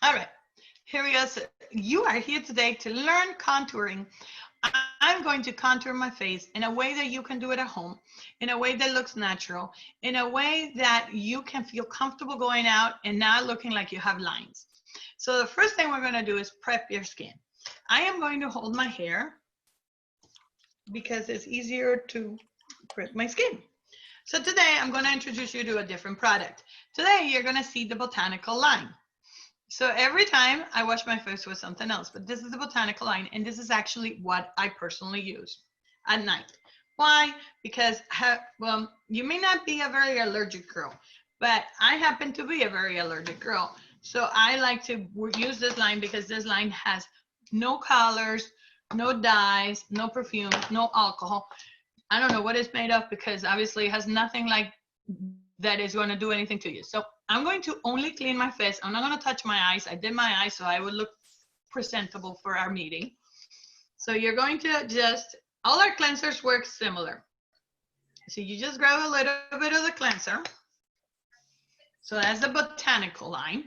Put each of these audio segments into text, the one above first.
All right, here we go. So you are here today to learn contouring. I'm going to contour my face in a way that you can do it at home, in a way that looks natural, in a way that you can feel comfortable going out and not looking like you have lines. So the first thing we're going to do is prep your skin. I am going to hold my hair because it's easier to prep my skin. So today I'm going to introduce you to a different product. Today you're going to see the botanical line. So every time I wash my face with something else, but this is the botanical line, and this is actually what I personally use at night. Why? Because, well, you may not be a very allergic girl, but I happen to be a very allergic girl. So I like to use this line because this line has no colors, no dyes, no perfume, no alcohol. I don't know what it's made of because obviously it has nothing like that is going to do anything to you. So I'm going to only clean my face. I'm not going to touch my eyes. I did my eyes so I would look presentable for our meeting. So you're going to just, all our cleansers work similar. So you just grab a little bit of the cleanser. So that's the botanical line.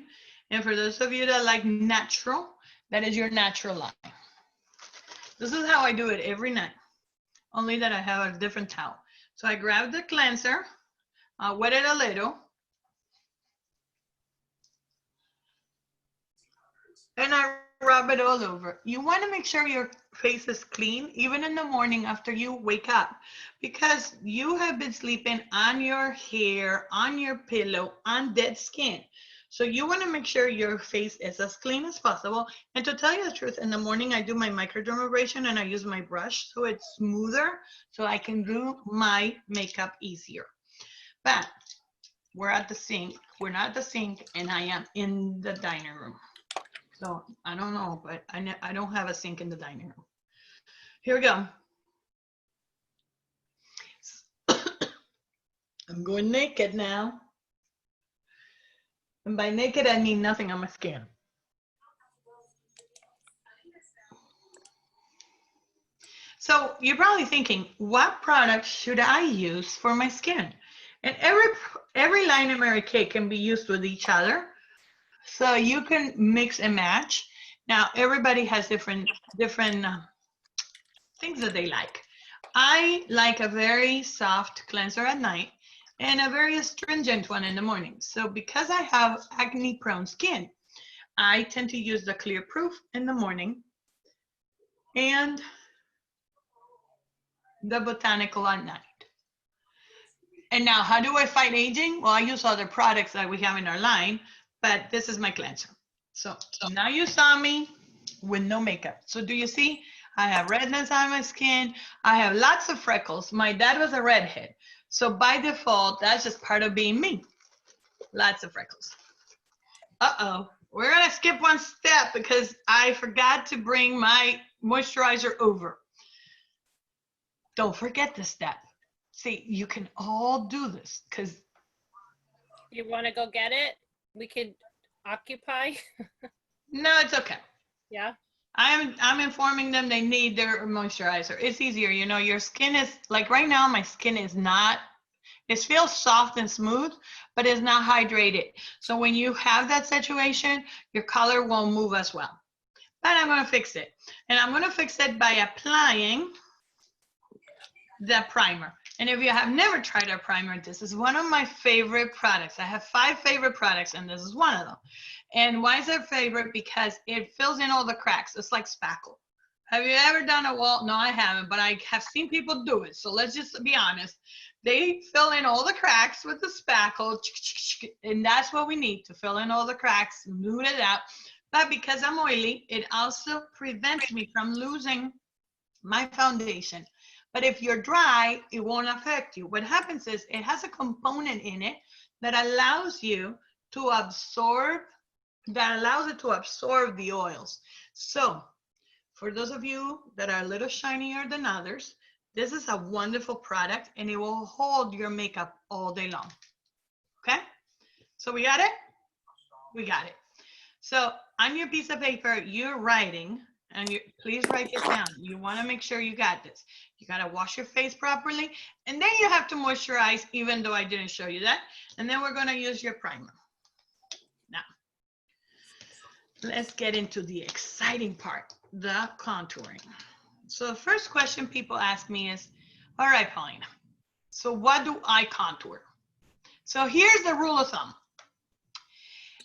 And for those of you that like natural, that is your natural line. This is how I do it every night, only that I have a different towel. So I grab the cleanser, I'll wet it a little, and I rub it all over. You want to make sure your face is clean, even in the morning after you wake up, because you have been sleeping on your hair, on your pillow, on dead skin. So you want to make sure your face is as clean as possible. And to tell you the truth, in the morning I do my microdermabrasion and I use my brush so it's smoother so I can do my makeup easier. But we're at the sink. We're not at the sink, and I am in the dining room. So I don't know, but I don't have a sink in the dining room. Here we go. I'm going naked now. And by naked, I mean nothing on my skin. So you're probably thinking, what product should I use for my skin? And every line of Mary Kay can be used with each other. So you can mix and match. Now, everybody has different things that they like. I like a very soft cleanser at night and a very astringent one in the morning. So because I have acne prone skin, I tend to use the Clear Proof in the morning and the Botanical at night. And now, how do I fight aging? Well, I use other products that we have in our line, but this is my cleanser. So now you saw me with no makeup. So do you see? I have redness on my skin. I have lots of freckles. My dad was a redhead. So by default, that's just part of being me. Lots of freckles. Uh-oh. We're going to skip one step because I forgot to bring my moisturizer over. Don't forget this step. See, you can all do this because. You want to go get it? We could occupy. No, it's okay. Yeah. I'm informing them they need their moisturizer. It's easier, you know, your skin is like right now, my skin is not, it feels soft and smooth, but it's not hydrated. So when you have that situation, your color won't move as well. But I'm going to fix it. And I'm going to fix it by applying the primer. And if you have never tried our primer, this is one of my favorite products. I have 5 favorite products, and this is one of them. And why is it favorite? Because it fills in all the cracks. It's like spackle. Have you ever done a wall? No, I haven't, but I have seen people do it. So let's just be honest. They fill in all the cracks with the spackle, and that's what we need to fill in all the cracks, smooth it out. But because I'm oily, it also prevents me from losing my foundation. But if you're dry, it won't affect you. What happens is it has a component in it that allows you to absorb, the oils. So for those of you that are a little shinier than others, this is a wonderful product and it will hold your makeup all day long. Okay? So we got it? We got it. So on your piece of paper, you're writing, and please write this down. You want to make sure you got this. You got to wash your face properly, and then you have to moisturize, even though I didn't show you that. And then we're going to use your primer. Now, let's get into the exciting part, the contouring. So the first question people ask me is, all right, Paulina, so what do I contour? So here's the rule of thumb.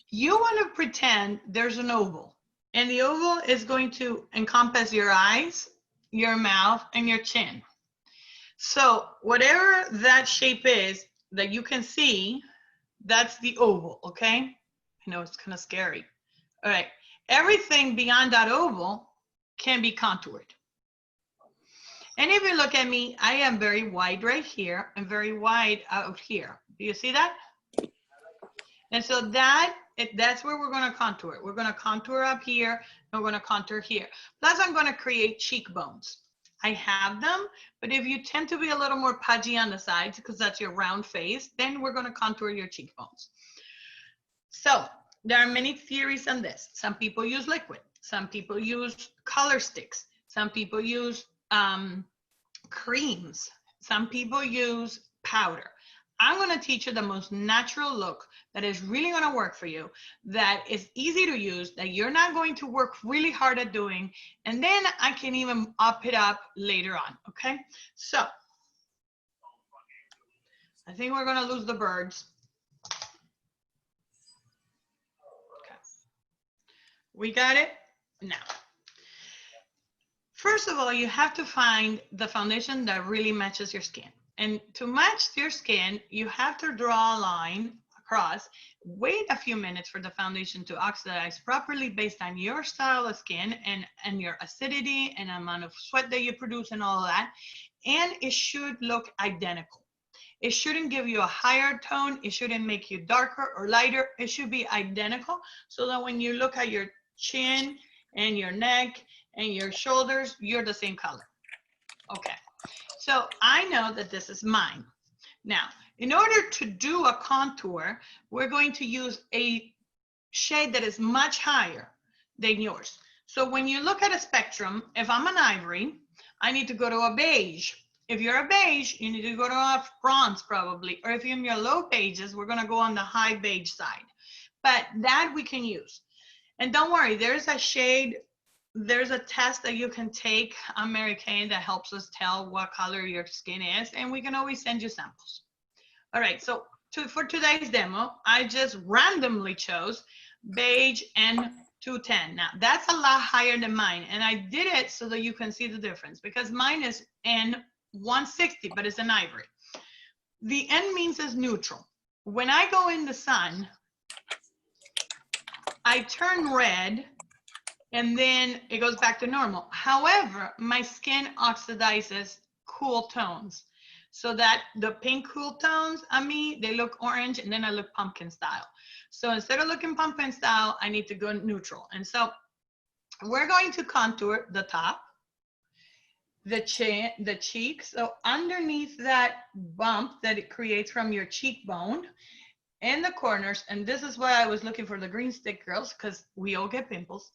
You want to pretend there's an oval, and the oval is going to encompass your eyes, your mouth, and your chin. So whatever that shape is that you can see, that's the oval, okay? I know it's kind of scary. All right, everything beyond that oval can be contoured. And if you look at me, I am very wide right here and very wide out here. Do you see that? And so that's where we're going to contour. We're going to contour up here and we're going to contour here. Plus, I'm going to create cheekbones. I have them, but if you tend to be a little more pudgy on the sides because that's your round face, then we're going to contour your cheekbones. So there are many theories on this. Some people use liquid. Some people use color sticks. Some people use creams. Some people use powder. I'm going to teach you the most natural look that is really going to work for you, that is easy to use, that you're not going to work really hard at doing, and then I can even up it up later on, okay? So, I think we're going to lose the birds. Okay. We got it? Now. First of all, you have to find the foundation that really matches your skin. And to match your skin, you have to draw a line across, wait a few minutes for the foundation to oxidize properly based on your style of skin and your acidity and amount of sweat that you produce and all of that. And it should look identical. It shouldn't give you a higher tone. It shouldn't make you darker or lighter. It should be identical so that when you look at your chin and your neck and your shoulders, you're the same color. Okay. So I know that this is mine. Now, in order to do a contour, we're going to use a shade that is much higher than yours. So when you look at a spectrum, if I'm an ivory, I need to go to a beige. If you're a beige, you need to go to a bronze probably. Or if you're in your low beiges, we're going to go on the high beige side. But that we can use. And don't worry, there's a shade. There's a test that you can take on Mary Kay that helps us tell what color your skin is, and we can always send you samples. All right, so for today's demo, I just randomly chose beige N210. Now, that's a lot higher than mine, and I did it so that you can see the difference because mine is N160, but it's an ivory. The N means it's neutral. When I go in the sun, I turn red, and then it goes back to normal. However, my skin oxidizes cool tones so that the pink cool tones on me, they look orange and then I look pumpkin style. So instead of looking pumpkin style, I need to go neutral. And so we're going to contour the top, the chin, the cheek. So underneath that bump that it creates from your cheekbone and the corners, and this is why I was looking for the green stick girls because we all get pimples.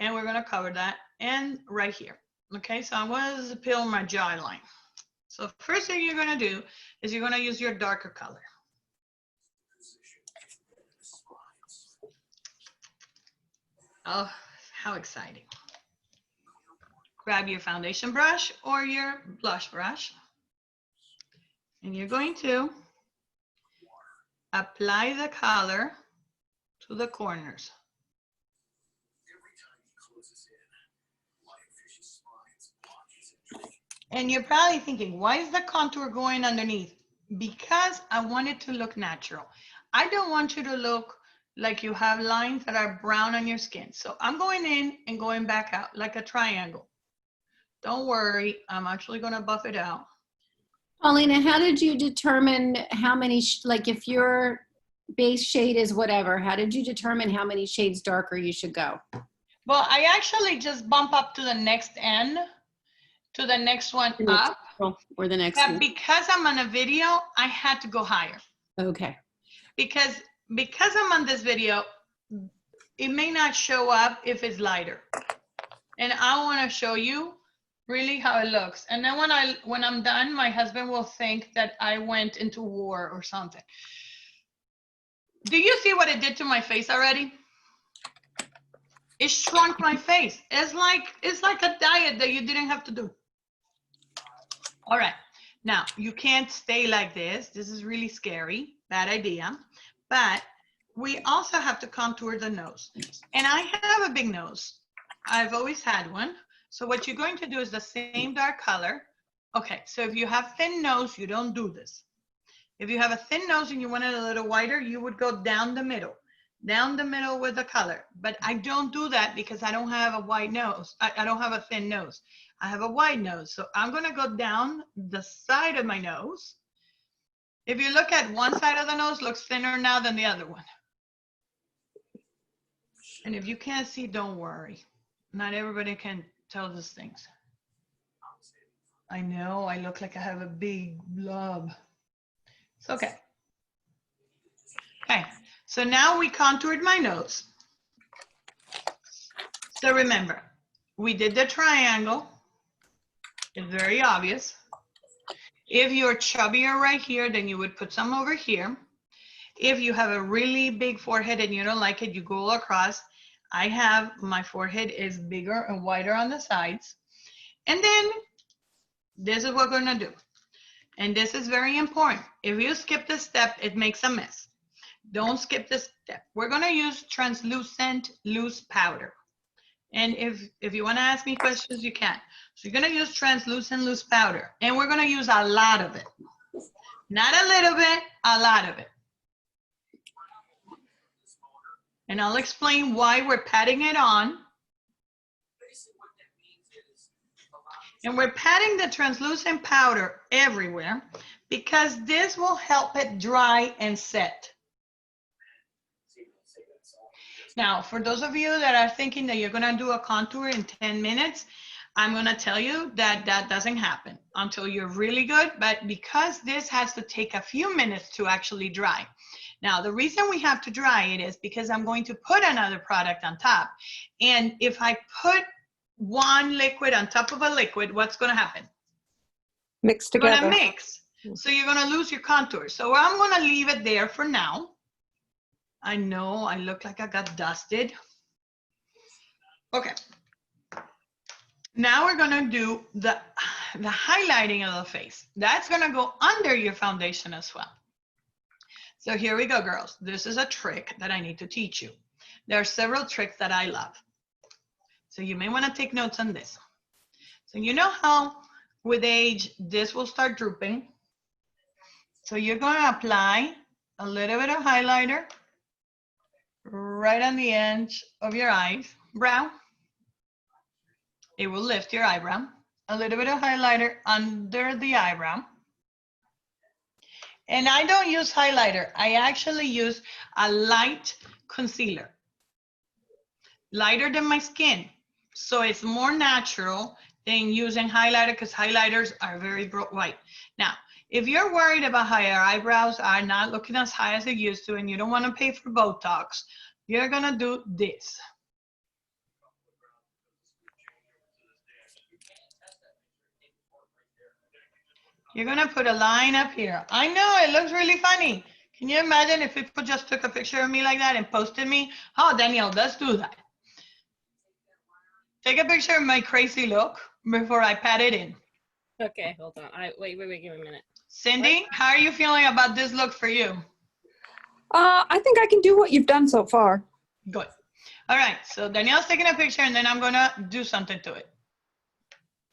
And we're going to cover that and right here. Okay, so I'm going to peel my jawline. So first thing you're going to do is you're going to use your darker color. Oh, how exciting. Grab your foundation brush or your blush brush. And you're going to apply the color to the corners. And you're probably thinking, why is the contour going underneath? Because I want it to look natural. I don't want you to look like you have lines that are brown on your skin. So I'm going in and going back out like a triangle. Don't worry, I'm actually going to buff it out. Paulina, how did you determine how many, like if your base shade is whatever, how did you determine how many shades darker you should go? Well, I actually just bump up to the next end, to the next one up. Or the next one. Because I'm on a video, I had to go higher. Okay. Because I'm on this video, it may not show up if it's lighter. And I want to show you really how it looks. And then when I'm done, my husband will think that I went into war or something. Do you see what it did to my face already? It shrunk my face. It's like a diet that you didn't have to do. All right. Now, you can't stay like this. This is really scary. Bad idea. But we also have to contour the nose. And I have a big nose. I've always had one. So what you're going to do is the same dark color. Okay, so if you have thin nose, you don't do this. If you have a thin nose and you want it a little wider, you would go down the middle with the color. But I don't do that because I don't have a wide nose. I don't have a thin nose. I have a wide nose. So I'm going to go down the side of my nose. If you look at one side of the nose, looks thinner now than the other one. And if you can't see, don't worry. Not everybody can tell these things. I know I look like I have a big blob. It's okay. Okay, so now we contoured my nose. So remember, we did the triangle. It's very obvious. If you're chubbier right here, then you would put some over here. If you have a really big forehead and you don't like it, you go across. I have, my forehead is bigger and wider on the sides. And then this is what we're gonna do. And this is very important. If you skip this step, it makes a mess. Don't skip this step. We're gonna use translucent loose powder. And if you wanna ask me questions, you can. So you're gonna use translucent loose powder. And we're gonna use a lot of it. Not a little bit, a lot of it. And I'll explain why we're patting it on. And we're patting the translucent powder everywhere because this will help it dry and set. Now, for those of you that are thinking that you're gonna do a contour in 10 minutes, I'm gonna tell you that that doesn't happen until you're really good, but because this has to take a few minutes to actually dry. Now, the reason we have to dry it is because I'm going to put another product on top. And if I put one liquid on top of a liquid, what's gonna happen? Mixed You're together. gonna mix. So you're gonna lose your contour. So I'm gonna leave it there for now. I know I look like I got dusted. Okay. Now we're gonna do the highlighting of the face. That's gonna go under your foundation as well. So here we go, girls. This is a trick that I need to teach you. There are several tricks that I love. So you may wanna take notes on this. So you know how with age, this will start drooping. So you're gonna apply a little bit of highlighter right on the edge of your eyebrow. It will lift your eyebrow. A little bit of highlighter under the eyebrow. And I don't use highlighter. I actually use a light concealer. Lighter than my skin. So it's more natural than using highlighter because highlighters are very white. Now, if you're worried about how your eyebrows are not looking as high as they used to and you don't want to pay for Botox, you're going to do this. You're gonna put a line up here. I know, it looks really funny. Can you imagine if people just took a picture of me like that and posted me? Oh, Danielle, let's do that. Take a picture of my crazy look before I pat it in. Okay, hold on. Wait, give me a minute. Cindy, how are you feeling about this look for you? I think I can do what you've done so far. Good. All right, so Danielle's taking a picture and then I'm gonna do something to it.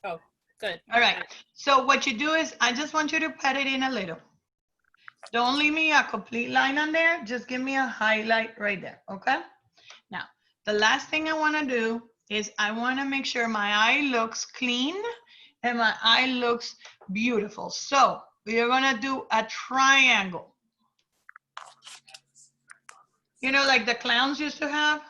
Oh, good. All right, so what you do is I just want you to pat it in a little. Don't leave me a complete line on there. Just give me a highlight right there, okay? Now, the last thing I wanna do is I wanna make sure my eye looks clean and my eye looks beautiful. So we're gonna do a triangle. You know, like the clowns used to have?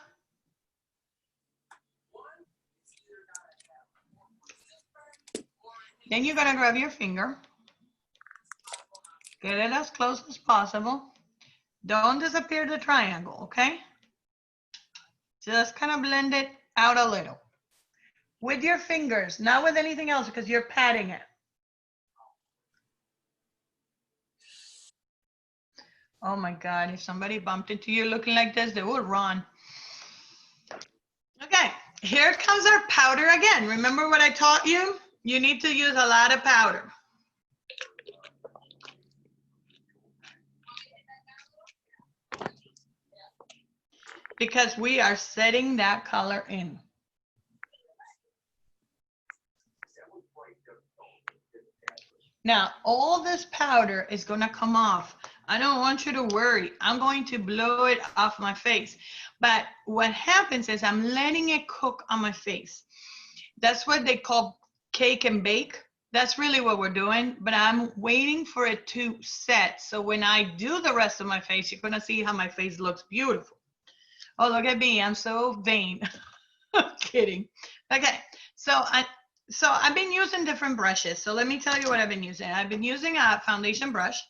Then you're gonna grab your finger. Get it as close as possible. Don't disappear the triangle, okay? Just kind of blend it out a little. With your fingers, not with anything else because you're patting it. Oh my God, if somebody bumped into you looking like this, they would run. Okay. here comes our powder again. Remember what I taught you? You need to use a lot of powder. Because we are setting that color in. Now, all this powder is gonna come off. I don't want you to worry. I'm going to blow it off my face. But what happens is I'm letting it cook on my face. That's what they call cake and bake. That's really what we're doing, but I'm waiting for it to set. So when I do the rest of my face, you're gonna see how my face looks beautiful. Oh, look at me, I'm so vain. I'm kidding. Okay, so I've been using different brushes. So let me tell you what I've been using. I've been using a foundation brush.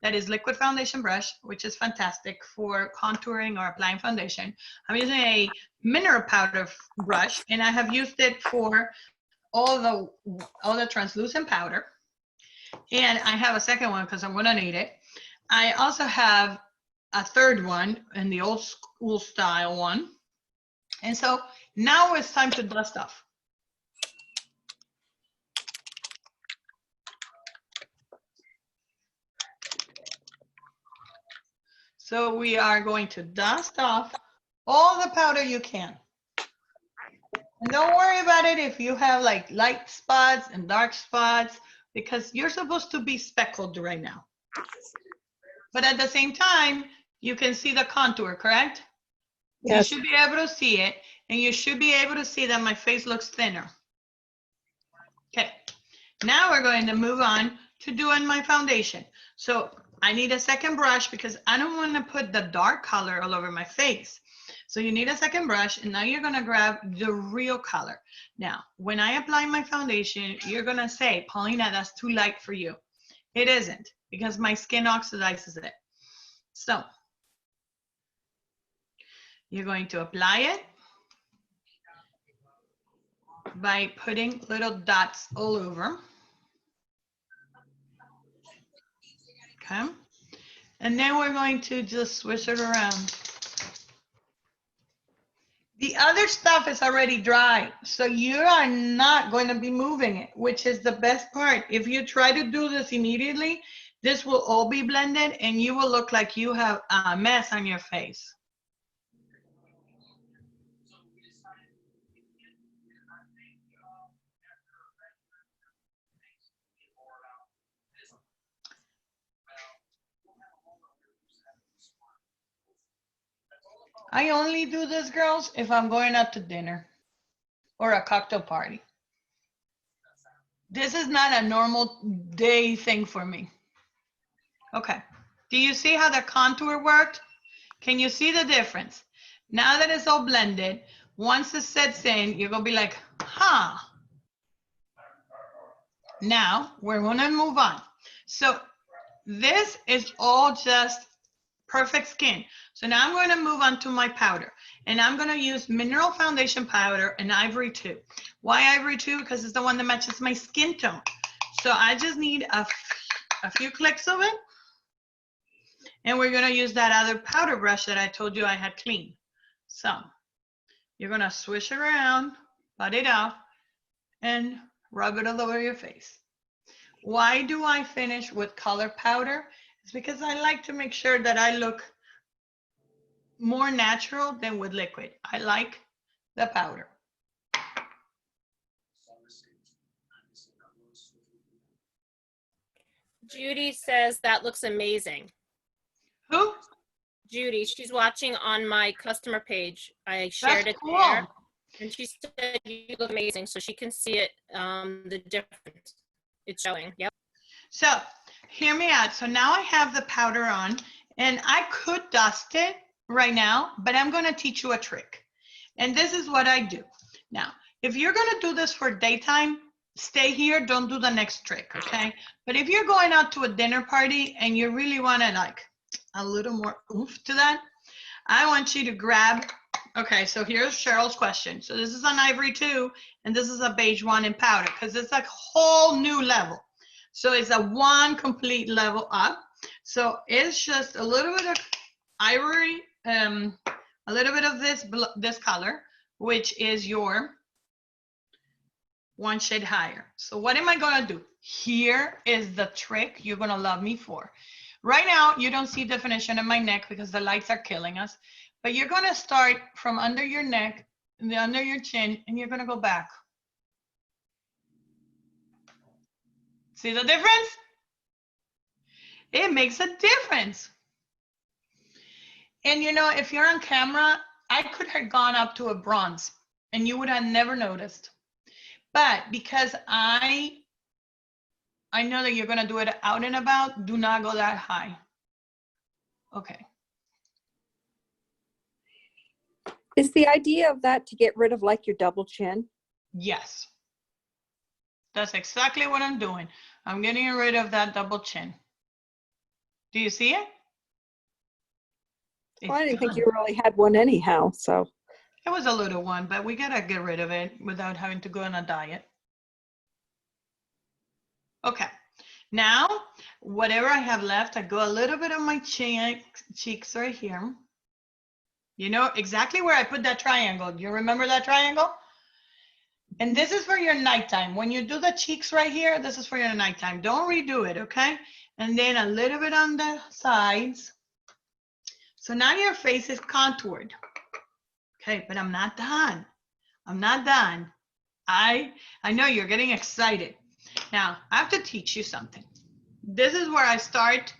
That is liquid foundation brush, which is fantastic for contouring or applying foundation. I'm using a mineral powder brush, and I have used it for all the translucent powder. And I have a second one because I'm gonna need it. I also have a third one in the old school style one. And so now it's time to dust off. So we are going to dust off all the powder you can. And don't worry about it if you have like light spots and dark spots, because you're supposed to be speckled right now. But at the same time, you can see the contour, correct? Yes. You should be able to see it, and you should be able to see that my face looks thinner. Okay, now we're going to move on to doing my foundation. So I need a second brush because I don't want to put the dark color all over my face. So you need a second brush, and now you're going to grab the real color. Now, when I apply my foundation, you're going to say, Paulina, that's too light for you. It isn't, because my skin oxidizes it. So you're going to apply it by putting little dots all over. Okay. And then we're going to just swish it around. The other stuff is already dry, so you are not going to be moving it, which is the best part. If you try to do this immediately, this will all be blended and you will look like you have a mess on your face. I only do this, girls, if I'm going out to dinner or a cocktail party. This is not a normal day thing for me. Okay. Do you see how the contour worked? Can you see the difference? Now that it's all blended, once it sets in, you're gonna be like, huh. Now we're gonna move on. So this is all just perfect skin. So now I'm going to move on to my powder, and I'm going to use mineral foundation powder and ivory 2. Why ivory 2? Because it's the one that matches my skin tone. So I just need a few clicks of it, and we're going to use that other powder brush that I told you I had cleaned. So you're going to swish it around, pat it off, and rub it all over your face. Why do I finish with color powder? It's because I like to make sure that I look more natural than with liquid. I like the powder. Judy says that looks amazing. Who? Judy, she's watching on my customer page. I shared it cool. there. And she said you look amazing, so she can see it, the difference. It's showing, yep. So hear me out. So now I have the powder on, and I could dust it right now, but I'm going to teach you a trick. And this is what I do. Now, if you're going to do this for daytime, stay here. Don't do the next trick, okay? But if you're going out to a dinner party and you really want to like a little more oomph to that, I want you to grab, okay, so here's Cheryl's question. So this is an ivory 2, and this is a beige 1 in powder, because it's a whole new level. So it's a 1 complete level up. So it's just a little bit of ivory, a little bit of this color which is your one shade higher. So what am I gonna do? Here is the trick you're gonna love me for. Right now, you don't see definition in my neck because the lights are killing us, but you're gonna start from under your neck, under your chin, and you're gonna go back. See the difference? It makes a difference. And you know, if you're on camera, I could have gone up to a bronze and you would have never noticed. But because I know that you're gonna do it out and about, do not go that high. Okay. Is the idea of that to get rid of like your double chin? Yes. That's exactly what I'm doing. I'm getting rid of that double chin. Do you see it? Well, I didn't think It's you really had one anyhow, so. It was a little one, but we gotta get rid of it without having to go on a diet. Okay, now whatever I have left, I go a little bit on my cheeks right here. You know exactly where I put that triangle. Do you remember that triangle? And this is for your nighttime. When you do the cheeks right here, this is for your nighttime. Don't redo it, okay? And then a little bit on the sides. So now your face is contoured. Okay, but I'm not done. I'm not done. I know you're getting excited. Now, I have to teach you something. This is where I start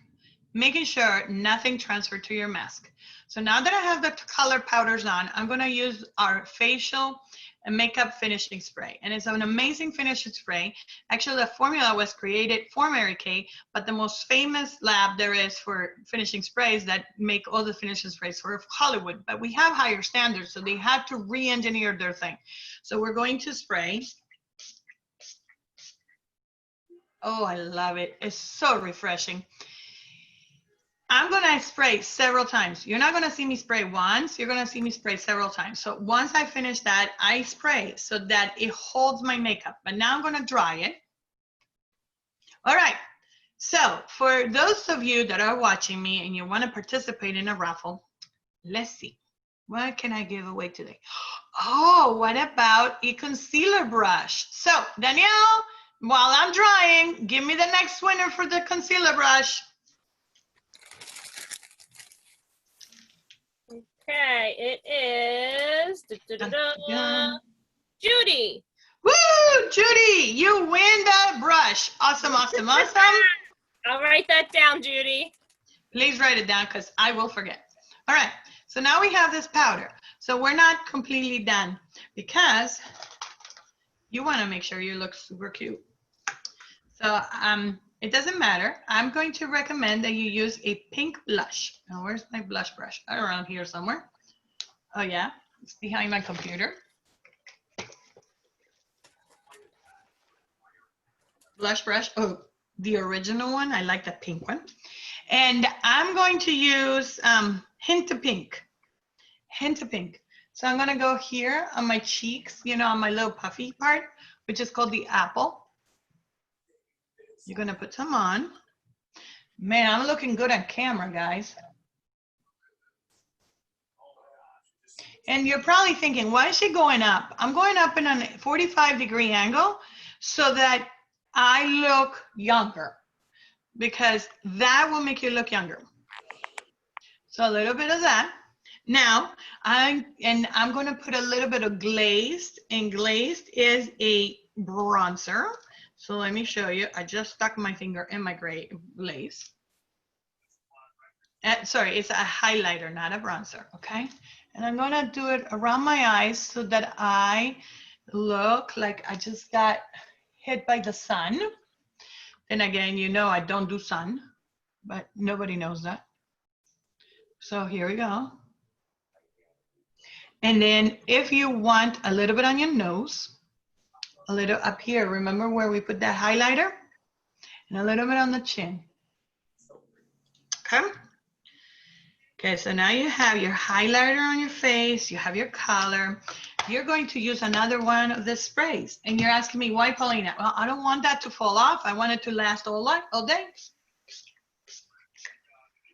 making sure nothing transferred to your mask. So now that I have the color powders on, I'm gonna use our facial and makeup finishing spray. And it's an amazing finishing spray. Actually, the formula was created for Mary Kay, but the most famous lab there is for finishing sprays that make all the finishing sprays for Hollywood. But we have higher standards, so they had to re-engineer their thing. So we're going to spray. Oh, I love it. It's so refreshing. I'm gonna spray several times. You're not gonna see me spray once, you're gonna see me spray several times. So once I finish that, I spray so that it holds my makeup. But now I'm gonna dry it. All right, so for those of you that are watching me and you wanna participate in a raffle, let's see. What can I give away today? Oh, what about a concealer brush? So Danielle, while I'm drying, give me the next winner for the concealer brush. Okay, it is Judy. Woo, Judy, you win the brush. Awesome, awesome, awesome. I'll write that down, Judy. Please write it down because I will forget. All right, so now we have this powder. So we're not completely done because you want to make sure you look super cute. So it doesn't matter. I'm going to recommend that you use a pink blush. Now, where's my blush brush? Around here somewhere. Oh yeah, it's behind my computer. Blush brush, oh, the original one. I like the pink one. And I'm going to use hint of pink. Hint of pink. So I'm gonna go here on my cheeks, you know, on my little puffy part, which is called the apple. You're gonna put some on. Man, I'm looking good on camera, guys. And you're probably thinking, why is she going up? I'm going up in a 45-degree angle so that I look younger, because that will make you look younger. So a little bit of that. Now, I'm going to put a little bit of glazed, and glazed is a bronzer. So let me show you. I just stuck my finger in my gray glaze. Sorry, it's a highlighter, not a bronzer, okay? And I'm gonna do it around my eyes so that I look like I just got hit by the sun. And again, you know I don't do sun, but nobody knows that. So here we go. And then if you want a little bit on your nose, a little up here, remember where we put that highlighter? And a little bit on the chin. Okay? Okay, so now you have your highlighter on your face, you have your color. You're going to use another one of the sprays. And you're asking me, why, Paulina? Well, I don't want that to fall off. I want it to last all day.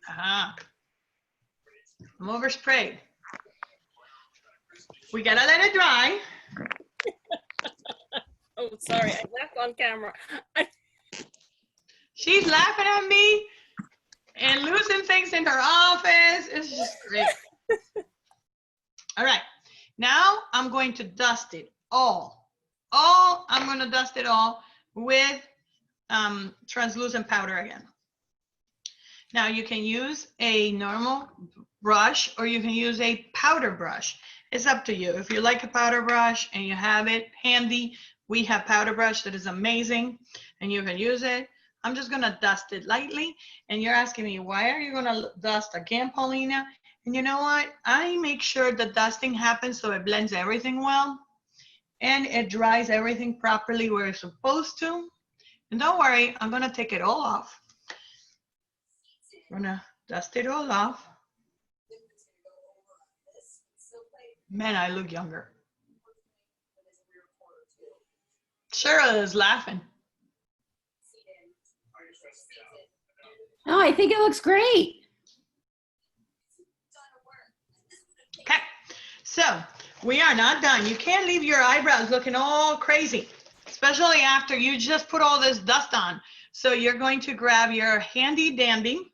I'm oversprayed. We gotta let it dry. Oh, sorry, I laughed on camera. She's laughing at me and losing things in her office. It's just great. All right, now I'm going to dust it all. I'm going to dust it all with translucent powder again. Now you can use a normal brush or you can use a powder brush. It's up to you. If you like a powder brush and you have it handy, we have powder brush that is amazing and you can use it. I'm just gonna dust it lightly. And you're asking me, why are you gonna dust again, Paulina? And you know what? I make sure the dusting happens so it blends everything well and it dries everything properly where it's supposed to. And don't worry, I'm gonna take it all off. I'm gonna dust it all off. Man, I look younger. Cheryl is laughing. Oh, I think it looks great. Okay, so we are not done. You can't leave your eyebrows looking all crazy, especially after you just put all this dust on. So you're going to grab your handy dandy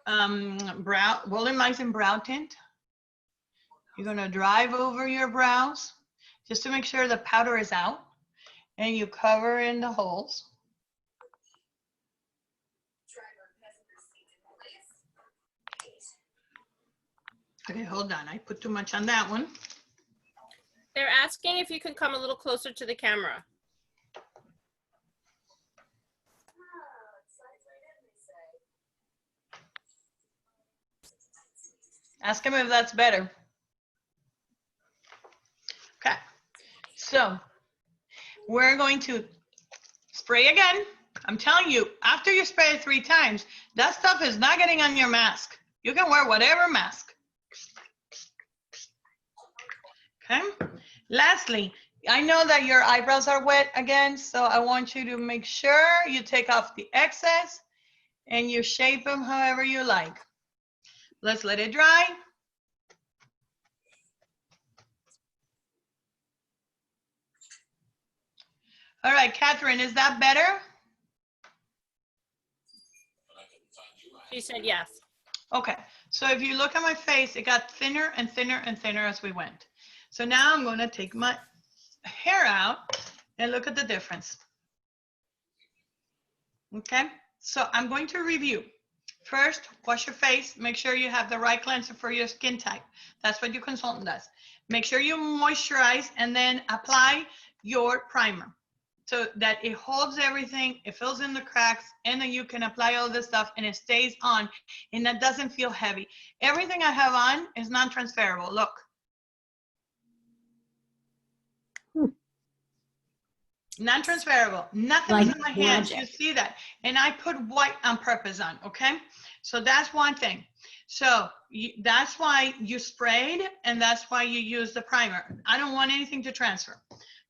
Wollymizing brow tint. You're gonna drive over your brows just to make sure the powder is out, and you cover in the holes. Okay, hold on, I put too much on that one. They're asking if you can come a little closer to the camera. Ask him if that's better. Okay, so we're going to spray again. I'm telling you, after you spray it 3 times, that stuff is not getting on your mask. You can wear whatever mask. Okay, lastly, I know that your eyebrows are wet again, so I want you to make sure you take off the excess and you shape them however you like. Let's let it dry. All right, Catherine, is that better? She said yes. Okay, so if you look at my face, it got thinner and thinner and thinner as we went. So now I'm gonna take my hair out and look at the difference. Okay, so I'm going to review. First, wash your face. Make sure you have the right cleanser for your skin type. That's what your consultant does. Make sure you moisturize and then apply your primer so that it holds everything, it fills in the cracks, and then you can apply all this stuff and it stays on and that doesn't feel heavy. Everything I have on is non-transferable. Look. Non-transferable, nothing is in my hands. You see that? And I put white on purpose on, okay? So that's one thing. So that's why you sprayed and that's why you use the primer. I don't want anything to transfer.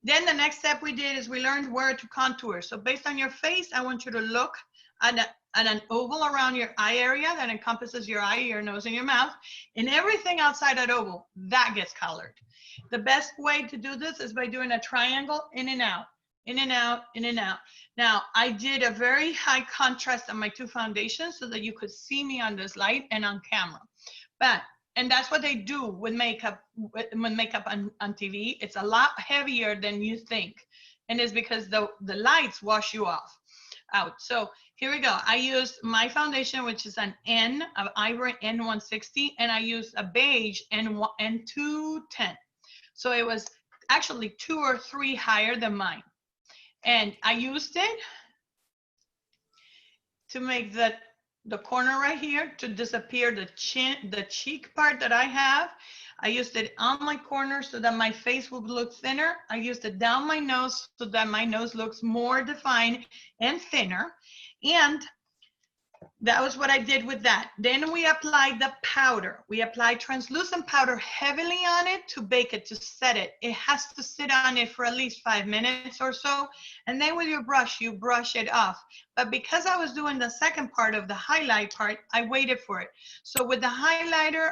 Then the next step we did is we learned where to contour. So based on your face, I want you to look at an oval around your eye area that encompasses your eye, your nose, and your mouth. And everything outside that oval, that gets colored. The best way to do this is by doing a triangle in and out. In and out, in and out. Now, I did a very high contrast on my 2 foundations so that you could see me on this light and on camera. And that's what they do with makeup, on TV. It's a lot heavier than you think. And it's because the lights wash you out. So here we go. I used my foundation, which is an Ivory N160, and I used a beige N210. So it was actually 2 or 3 higher than mine. And I used it to make the corner right here to disappear the cheek part that I have. I used it on my corner so that my face would look thinner. I used it down my nose so that my nose looks more defined and thinner. And that was what I did with that. Then we applied the powder. We applied translucent powder heavily on it to bake it, to set it. It has to sit on it for at least 5 minutes or so. And then with your brush, you brush it off. But because I was doing the second part of the highlight part, I waited for it. So with the highlighter,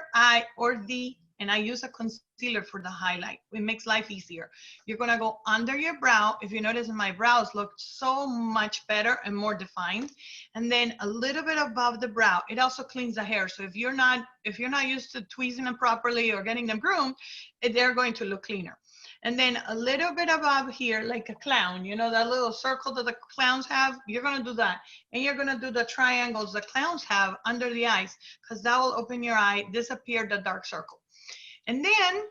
or the and I use a concealer for the highlight. It makes life easier. You're gonna go under your brow. If you notice, my brows look so much better and more defined. And then a little bit above the brow. It also cleans the hair. So if you're not used to tweezing them properly or getting them groomed, they're going to look cleaner. And then a little bit above here, like a clown, you know, that little circle that the clowns have, you're gonna do that. And you're gonna do the triangles the clowns have under the eyes, because that will open your eye, disappear the dark circle. And then,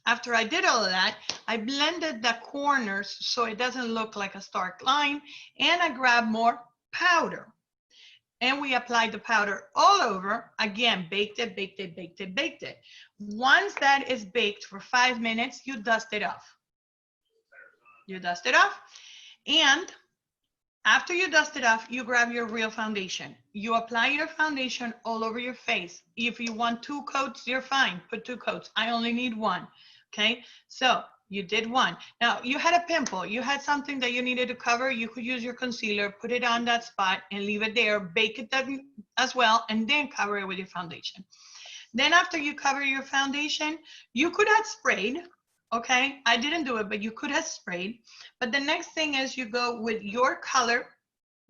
after I did all of that, I blended the corners so it doesn't look like a stark line, and I grabbed more powder. And we applied the powder all over. Again, baked it, baked it, baked it, baked it. Once that is baked for 5 minutes, you dust it off. You dust it off. And after you dust it off, you grab your real foundation. You apply your foundation all over your face. If you want 2 coats, you're fine. Put 2 coats. I only need 1. Okay? So you did 1. Now, you had a pimple. You had something that you needed to cover. You could use your concealer, put it on that spot, and leave it there. Bake it as well, and then cover it with your foundation. Then after you cover your foundation, you could have sprayed. Okay, I didn't do it, but you could have sprayed. But the next thing is you go with your color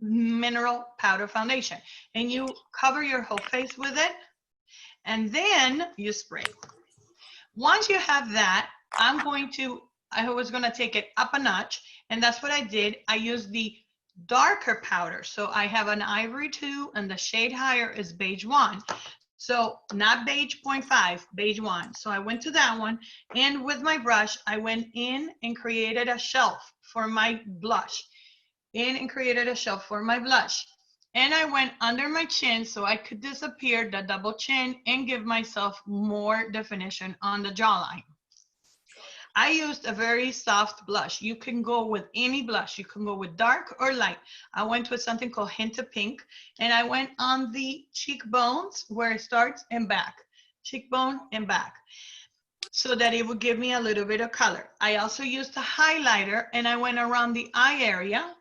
mineral powder foundation, and you cover your whole face with it, and then you spray. Once you have that, I was gonna take it up a notch, and that's what I did. I used the darker powder. So I have an ivory 2, and the shade higher is beige 1. So not beige 0.5, beige 1. So I went to that one, and with my brush, I went in and created a shelf for my blush. And created a shelf for my blush. And I went under my chin so I could disappear the double chin and give myself more definition on the jawline. I used a very soft blush. You can go with any blush. You can go with dark or light. I went with something called Hint of Pink, and I went on the cheekbones where it starts and back. Cheekbone and back, so that it would give me a little bit of color. I also used a highlighter, and I went around the eye area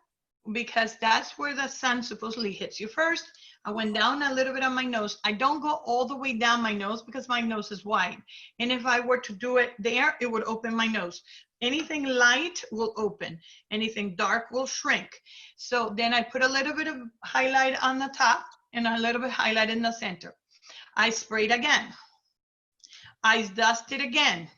because that's where the sun supposedly hits you first. I went down a little bit on my nose. I don't go all the way down my nose because my nose is wide. And if I were to do it there, it would open my nose. Anything light will open. Anything dark will shrink. So then I put a little bit of highlight on the top and a little bit highlight in the center. I sprayed again. I dusted again.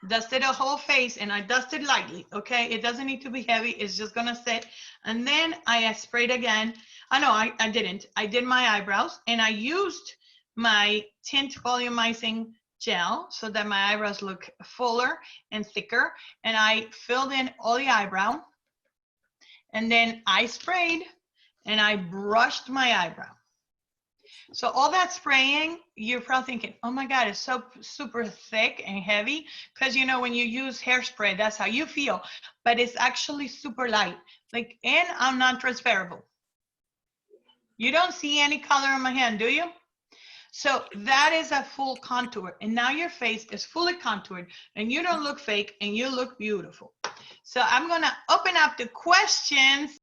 Dusted the whole face, and I dusted lightly, okay? It doesn't need to be heavy. It's just gonna sit. And then I sprayed again. No, I didn't. I did my eyebrows, and I used my tint volumizing gel so that my eyebrows look fuller and thicker. And I filled in all the eyebrow. And then I sprayed, and I brushed my eyebrow. So all that spraying, you're probably thinking, oh my God, it's so super thick and heavy. Because you know, when you use hairspray, that's how you feel. But it's actually super light. Like, and I'm non-transferable. You don't see any color in my hand, do you? So that is a full contour. And now your face is fully contoured, and you don't look fake, and you look beautiful. So I'm gonna open up the questions.